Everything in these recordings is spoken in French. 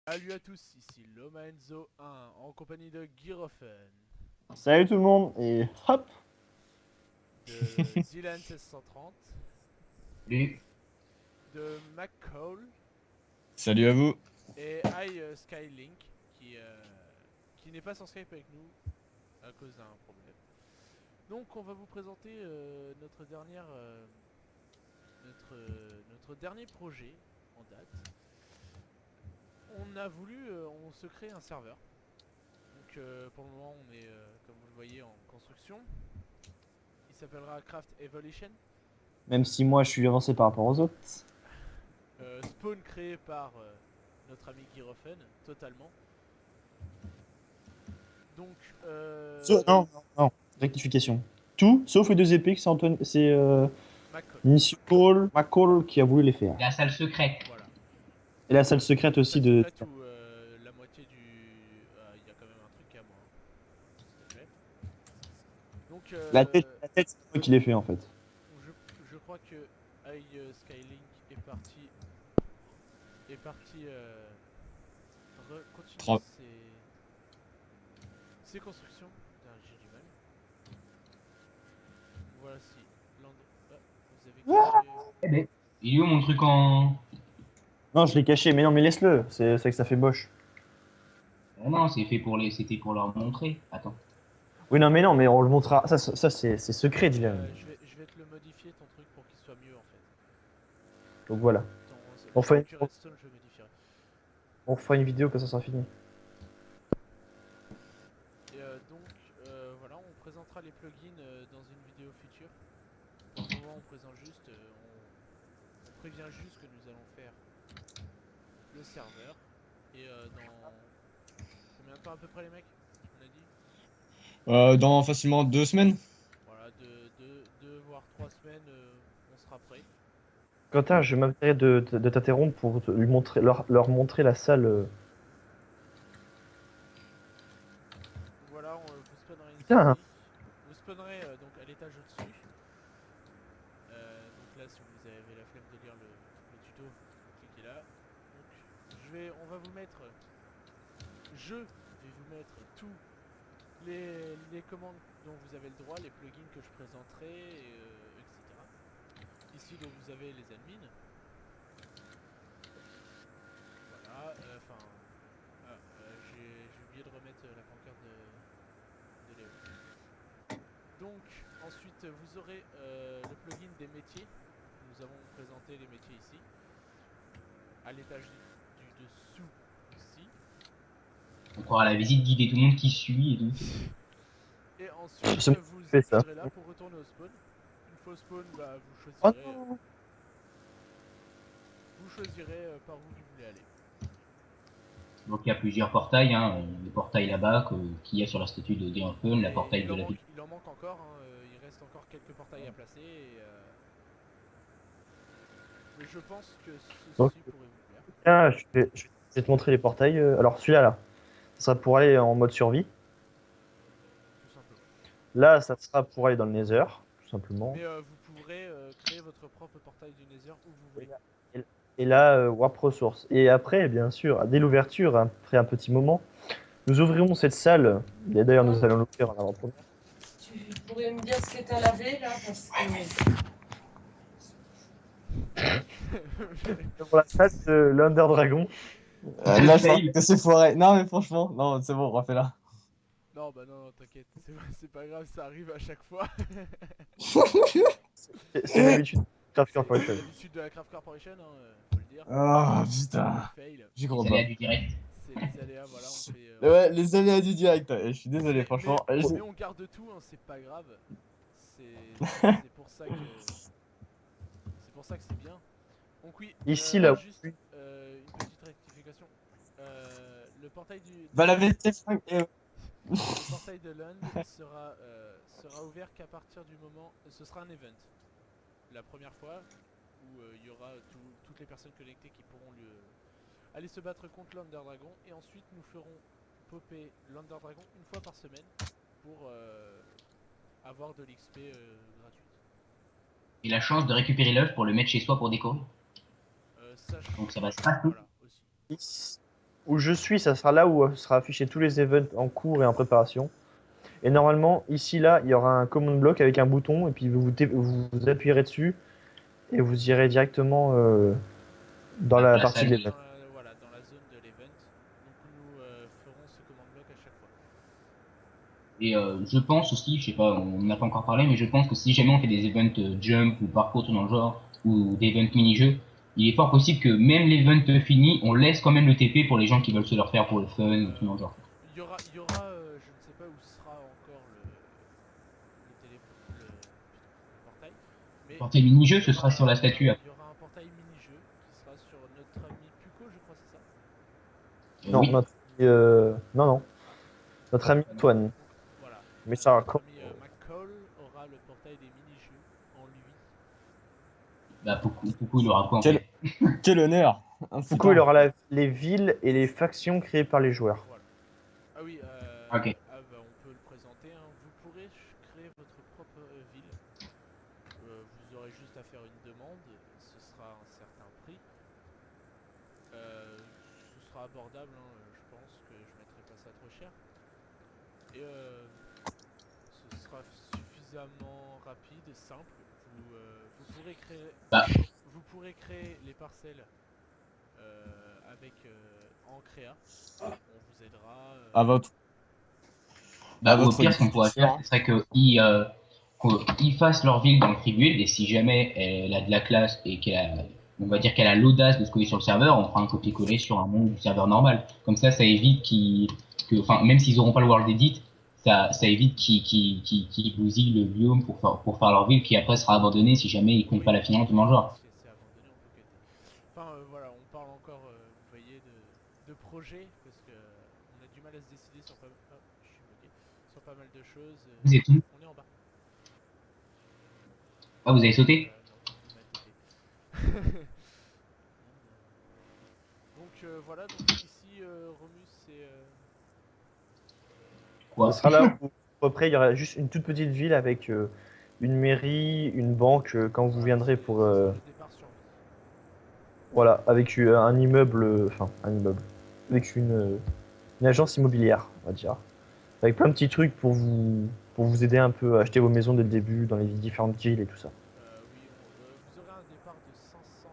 Salut à tous, ici Lomaenzo 1 en compagnie de Girofen, Salut tout le monde, et hop! de Dylan 1630, Salut. de McCall Salut à vous. et Skylink qui n'est pas sur Skype avec nous à cause d'un problème. Donc on va vous présenter notre dernier projet en date. On se crée un serveur. Donc pour le moment on est comme vous le voyez en construction. Il s'appellera Craft Evolution. Même si moi je suis avancé par rapport aux autres. Spawn créé par notre ami Girofen, totalement. Donc, Non, non, rectification. Tout, sauf les deux épées, que c'est Antoine, c'est McCall. Monsieur McCall qui a voulu les faire. La salle secrète. Voilà. Et la salle secrète aussi de. Secrète où la moitié du. Il y a quand même un truc à moi, s'il te plaît. Donc, La tête c'est moi qui l'ai fait en fait. je crois que Skylink est parti continuer Trois. ses constructions. Putain, j'ai du mal. Voici vous avez caché. Eh ben, il est où mon truc en... Non, je l'ai caché, mais non, mais laisse-le, c'est que ça fait moche. Ah non, c'était pour leur montrer. Attends. Oui, non, mais non, mais on le montrera. Ça c'est secret, Dylan. Je vais te le modifier ton truc pour qu'il soit mieux en fait. Donc voilà. On fait- Redstone, je modifierai. On fera une vidéo que ça sera fini. Et voilà, on présentera les plugins dans une vidéo future. Pour le moment, on présente juste, on prévient juste que nous allons faire le serveur. Et dans combien de temps à peu près les mecs? On a dit. Dans facilement 2 semaines. Voilà, deux voire 3 semaines, on sera prêt. Quentin, je m'intéresse de t'interrompre pour lui montrer, leur montrer la salle. Voilà, vous spawnerez Putain. ici. Vous spawnerez donc à l'étage au-dessus. Donc là, si vous avez la flemme de lire le tuto, vous cliquez là. Donc on va vous mettre, je vais vous mettre tous les commandes dont vous avez le droit, les plugins que je présenterai, etc. Ici donc vous avez les admins. Voilà, j'ai oublié de remettre la pancarte de Léo. Donc ensuite vous aurez le plugin des métiers. Nous avons présenté les métiers ici. À l'étage du dessous ici. On croira la visite guidée, tout le monde qui suit et tout. Et ensuite Je vous fais ça. appuierez là pour retourner au spawn. Une fois au spawn, bah, Oh vous non. choisirez par où vous voulez aller. Donc il y a plusieurs portails, hein. Le portail là-bas qu'il y a sur la statue de Deonfeun, la portail de la ville. Il en manque encore, hein, il reste encore quelques portails à placer. Mais je pense que ceci Donc, pourrait vous plaire. Tiens, je vais te montrer les portails. Alors celui-là, là, ça sera pour aller en mode survie. Tout simplement. Là, ça sera pour aller dans le Nether, tout simplement. Mais vous pourrez créer votre propre portail du Nether où vous voulez. Et là, Warp Resource. Et après, bien sûr, dès l'ouverture, après un petit moment, nous ouvrirons cette salle. Et d'ailleurs, nous allons l'ouvrir en avant-première. Tu pourrais me dire ce que t'as lavé là parce que... Pour la salle de l'Under Dragon. Là, je pense que c'est foiré. Non, mais franchement, non, c'est bon, refais-la. Non, bah non, t'inquiète, c'est pas grave, ça arrive à chaque fois. C'est l'habitude de Craft Corporation. C'est l'habitude de la Craft Corporation, hein, faut le dire. Oh putain, Fail. j'y Les crois aléas pas. du direct. C'est les aléas, voilà, on fait. Ouais, les aléas du direct, je suis désolé, franchement. Mais on garde tout, hein, c'est pas grave. C'est pour ça que. C'est pour ça que c'est bien. Donc oui. Ici, là. Juste une petite rectification. Le portail du. Va laver tes fringues. Le portail de Lund sera ouvert qu'à partir du moment. Ce sera un event. La première fois où il y aura toutes les personnes connectées qui pourront aller se battre contre l'Under Dragon. Et ensuite nous ferons popper l'Under Dragon une fois par semaine pour avoir de l'XP gratuite. Et la chance de récupérer l'œuf pour le mettre chez soi pour décorer. Donc ça va se passer. Voilà, aussi. où je suis, ça sera là où sera affiché tous les events en cours et en préparation. Et normalement, ici, là, il y aura un command block avec un bouton, et puis vous appuierez dessus, et vous irez directement dans Dans la la partie salle de de- l'event. Voilà, dans la zone de l'event. Donc nous ferons ce command block à chaque fois. Et je pense aussi, je sais pas, on n'a pas encore parlé, mais je pense que si jamais on fait des events jump ou parcours tout dans le genre, ou des events mini-jeux, il est fort possible que même l'event fini, on laisse quand même le TP pour les gens qui veulent se le refaire pour le fun, ou tout dans le genre. Il y aura je ne sais pas où sera encore le portail, mais Pour tes mini-jeux, il y ce sera aura, sur la statue. il y aura un portail mini-jeu qui sera sur notre ami Puko, je crois, c'est ça? Non, Oui. non. Notre ami Antoine. Donc, voilà. Mais ça va Notre ami McCall aura le portail des mini-jeux en lui. Bah, beaucoup, il aura quoi en Quel, fait? quel honneur. Ah, Du coup, il putain. aura les villes et les factions créées par les joueurs. Voilà. Ah oui, Ok. bah, on peut le présenter, hein. Vous pourrez créer votre propre ville. Vous aurez juste à faire une demande, ce sera un certain prix. Ce sera abordable, hein, je pense que je mettrai pas ça trop cher. Et ce sera suffisamment rapide et simple. Bah, Vous pourrez créer les parcelles avec en créa. On vous aidera. À votre, bah, à ou au votre pire, ce qu'on pourrait disposition. faire, ce serait qu'ils fassent leur ville dans le free build, et si jamais elle a de la classe et on va dire qu'elle a l'audace de se coller sur le serveur, on fera un copier-coller sur un monde du serveur normal. Comme ça évite enfin, même s'ils auront pas le world edit, ça évite qu'ils bousillent le biome pour faire leur ville qui après sera abandonnée si jamais ils comptent pas la finir en tout dans le genre. Si c'est abandonné, on peut quitter. Enfin voilà, on parle encore, vous voyez, de projet parce que on a du mal à se décider sur je suis bloqué, sur pas mal de choses. Vous êtes où? On est en bas. Ah, vous avez sauté? Non, il m'a TP. Donc voilà, donc ici Romus c'est Quoi? Ce sera là où, après, il y aura juste une toute petite ville avec une mairie, une banque quand vous viendrez pour. ce sera le départ sur vie. Voilà, avec un immeuble. Enfin, un immeuble. Avec une agence immobilière, on va dire. Avec plein de petits trucs pour vous aider un peu à acheter vos maisons dès le début dans les différentes villes et tout ça. Oui, vous aurez un départ de 500.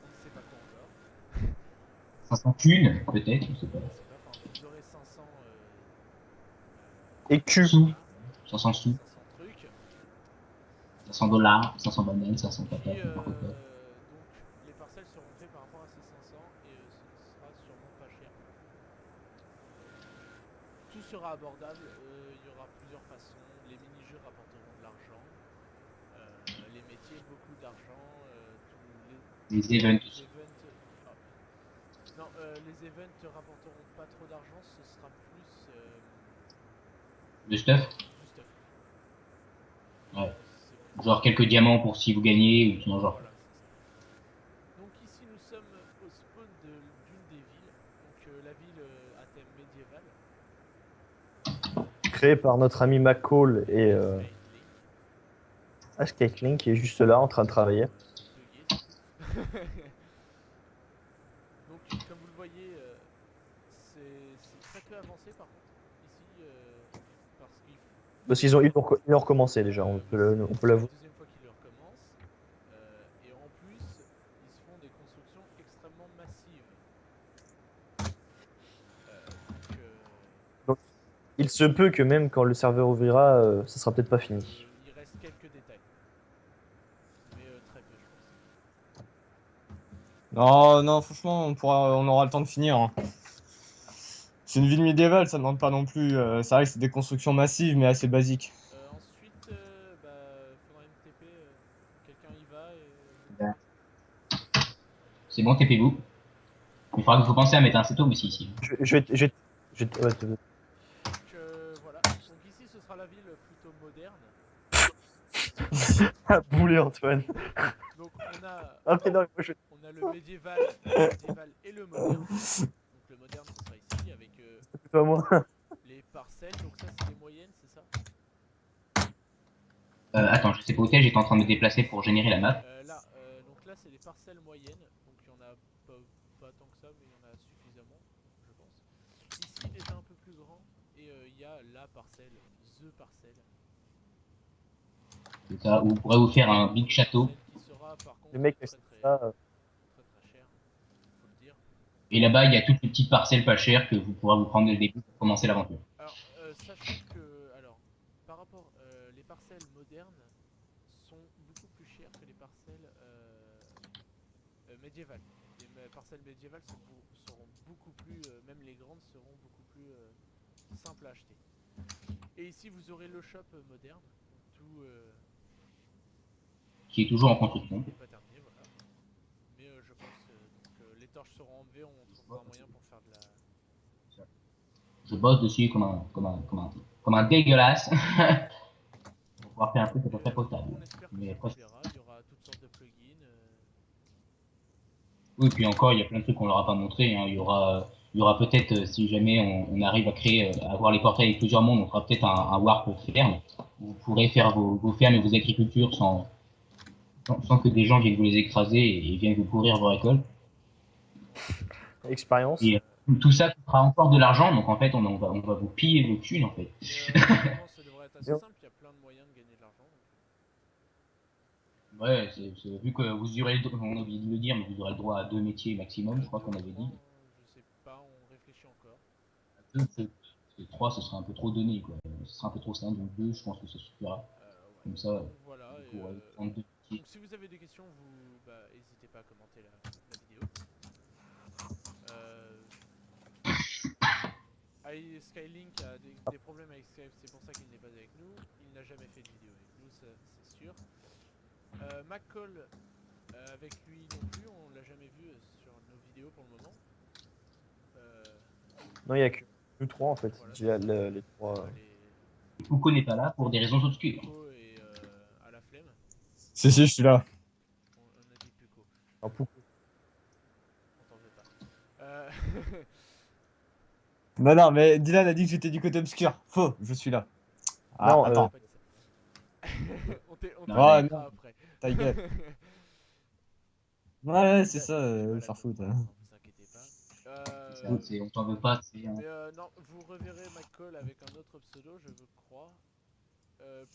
On ne sait pas quoi encore. 500 thunes, peut-être, je sais pas. On ne sait pas. Enfin, vous aurez 500. Et Q. Sous. 500 sous, 500 trucs. 500 dollars, 500 bananes, 500 Puis patates, n'importe quoi. donc les parcelles seront faites par rapport à ces 500 et ce sera sûrement pas cher. Tout sera abordable, il y aura plusieurs façons. Les mini-jeux rapporteront de l'argent, les métiers beaucoup d'argent, Les events les aussi. events. Non, les events rapporteront pas trop d'argent, ce sera plus Le stuff, du stuff. ouais. C'est plus- Genre quelques diamants pour si vous gagnez, ou tout dans le genre. Voilà, c'est ça. Donc ici nous sommes au spawn d'une des villes, donc la ville à thème médiéval. Créé par notre ami McCall et Skatelink. Ashkatelink qui est juste là en train de travailler. Bugué, surtout. Donc comme vous le voyez, c'est très peu avancé par contre ici parce qu'il Parce ils ont recommencé déjà, on peut c'est la l'avouer. deuxième fois qu'ils le recommencent et en plus ils se font des constructions extrêmement massives. Donc Il se peut que même quand le serveur ouvrira, ça sera peut-être pas fini. il reste quelques détails, mais très peu je pense. Non, non, franchement, on aura le temps de finir, hein. C'est une ville médiévale, ça demande pas non plus. C'est vrai que c'est des constructions massives, mais assez basiques. Ensuite, faudra une TP, quelqu'un y va et... C'est bon, TP-vous. Il faudra que vous pensiez à mettre un seto aussi ici. Ouais, Donc voilà, donc ici ce sera la ville plutôt moderne. Ah, boulet Antoine. Donc on a, Ah, mais non, moi, on a le médiéval et le moderne. Donc le moderne ce sera ici avec c'est pas moi. les parcelles, donc ça c'est les moyennes, c'est ça? Attends, je sais pas où t'es, j'étais en train de me déplacer pour générer la map. Donc là c'est les parcelles moyennes, donc il y en a pas tant que ça, il y en a suffisamment, je pense. Ici, il est un peu plus grand et il y a la parcelle, the parcelle. C'est ça, où vous pourrez vous faire un big château. Qui sera par contre Le mec, très c'est très, ça. très cher, faut le dire. Et là-bas, il y a toutes les petites parcelles pas chères que vous pourrez vous prendre dès le début pour commencer l'aventure. Alors, sachant que, alors, par rapport, les parcelles modernes sont beaucoup plus chères que les parcelles médiévales. Les parcelles médiévales seront beaucoup plus, même les grandes seront beaucoup plus simples à acheter. Et ici, vous aurez le shop moderne, tout Qui est toujours en qui construction. n'est pas terminé, voilà. Mais je pense donc les torches seront enlevées, on trouvera un moyen pour faire de la. Je bosse dessus comme un dégueulasse. Pour pouvoir faire un truc à peu près potable. On espère que Mais ça après, vous plaira, il y aura toutes sortes de plugins. oui, puis encore, il y a plein de trucs qu'on leur a pas montré. Hein. Il y aura peut-être, si jamais on arrive à créer, à avoir les portails avec plusieurs mondes, on fera peut-être un warp ferme. Vous pourrez faire vos fermes et vos agricultures sans que des gens viennent vous les écraser et viennent vous pourrir vos récoltes. Expérience. Et tout ça coûtera encore de l'argent, donc en fait, on va vous piller vos thunes en fait. Mais normalement, ça devrait être assez Bien. simple, il y a plein de moyens de gagner de l'argent. Ouais, vu que vous aurez, on a oublié de le dire, mais vous aurez le droit à 2 métiers maximum, je crois qu'on avait dit. Je sais pas, on réfléchit encore. 2, 3, ce serait un peu trop donné, quoi. Ce serait un peu trop simple, donc 2, je pense que ça suffira. Ouais. Comme ça, Donc voilà. vous pourrez prendre 2 métiers. Donc si vous avez des questions, vous n'hésitez pas à commenter la vidéo. Skylink a des problèmes avec Skype, c'est pour ça qu'il n'est pas avec nous. Il n'a jamais fait de vidéo avec nous, ça c'est sûr. McCall, avec lui non plus, on l'a jamais vu sur nos vidéos pour le moment. Non, il n'y a que nous trois en fait. Voilà, Les trois. Foucault n'est pas là pour des raisons obscures. Puko et à la flemme. Si, je suis là. On a dit Puko. Un Poucou. On t'en veut pas. Non, mais Dylan a dit que j'étais du côté obscur. Faux, je suis là. Ah, Non, attends. Pas dit ça. on Ouais, t'expliquera non. après. Ta gueule. Ouais, c'est ça, faire foutre. Ne vous inquiétez pas. On t'en veut pas, c'est Mais non, vous reverrez McCall avec un autre pseudo, je crois.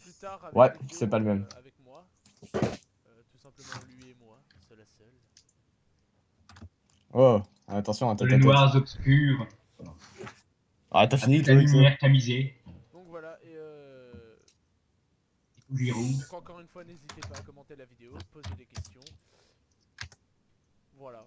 Plus tard avec Ouais, des vidéos, c'est pas le même. avec moi. Tout simplement lui et moi, seul à seul. Oh, attention à ta les tête. noirs obscurs. Ah, t'as fini Avec toi la avec ça. lumière tamisée. Donc voilà, et Bougie rouge. donc encore une fois, n'hésitez pas à commenter la vidéo, poser des questions. Voilà.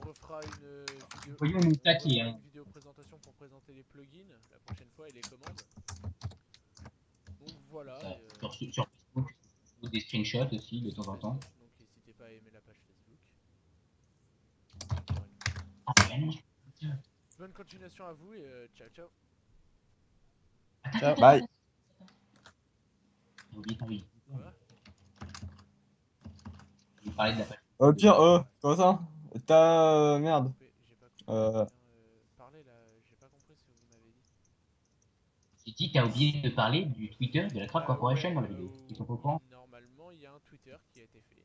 On refera une vidéo, Voyons nous taquer, hein. une vidéo présentation pour présenter les plugins la prochaine fois et les commandes. Donc voilà. Sur Facebook, des screenshots aussi de temps en temps. Donc n'hésitez pas à aimer la page Facebook. Ah, non. Bonne continuation à vous et ciao ciao. Ciao. Bye. Oui. Voilà. Je vais parler de la page. Au pire, comment ça? Merde. J'ai pas compris. Parlez là, j'ai pas compris ce que vous m'avez dit. J'ai dit, t'as oublié de parler du Twitter de la Crab Corporation dans la vidéo. Ils sont au courant. Normalement, il y a un Twitter qui a été fait.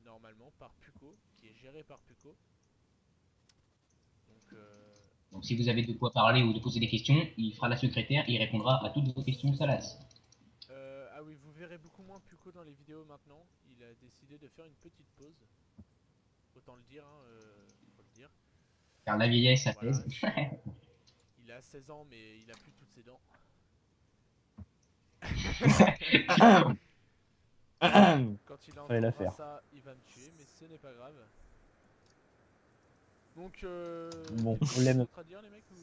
Normalement, par Puko, qui est géré par Puko. Donc si vous avez de quoi parler ou de poser des questions, il fera la secrétaire et il répondra à toutes vos questions salaces. Ah oui, vous verrez beaucoup moins Puko dans les vidéos maintenant. Il a décidé de faire une petite pause. Autant le dire, faut le dire. Car la vieillesse, ça Voilà. pèse. Il a 16 ans, mais il a plus toutes ses dents. Quand il Fallait la entendra faire. ça, il va me tuer, mais ce n'est pas grave. Donc, Bon, quelque on chose l'aime. d'autre à dire, les mecs, ou...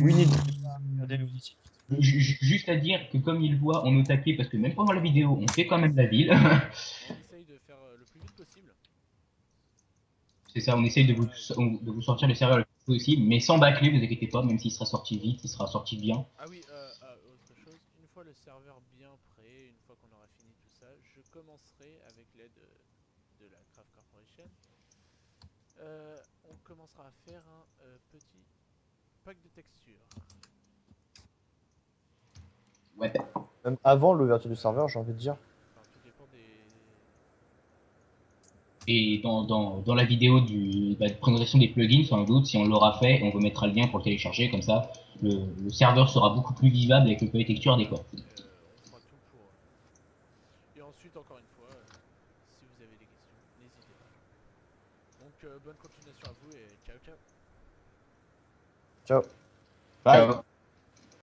Oui, n'hésitez pas à regarder nos ici. Juste à dire que comme il voit, on nous taquait parce que même pendant la vidéo, on fait quand même la ville. On essaye de faire le plus vite possible. C'est ça, on essaye de vous sortir le serveur le plus possible, mais sans bâcler, vous inquiétez pas, même s'il sera sorti vite, il sera sorti bien. Ah oui, autre chose, une fois le serveur bien prêt, une fois qu'on aura fini tout ça, je commencerai avec l'aide de la Craft Corporation. On commencera à faire un petit pack de textures. Ouais. Même avant l'ouverture du serveur, j'ai envie de dire. Enfin, tout dépend Et dans la vidéo de présentation des plugins, sans doute, si on l'aura fait, on vous mettra le lien pour le télécharger, comme ça, le serveur sera beaucoup plus vivable avec le cahier de texture adéquat. On fera tout pour. Et ensuite, encore une fois, si vous avez des questions, n'hésitez pas. Donc, bonne continuation à vous et ciao ciao. Ciao. Bye. Ciao.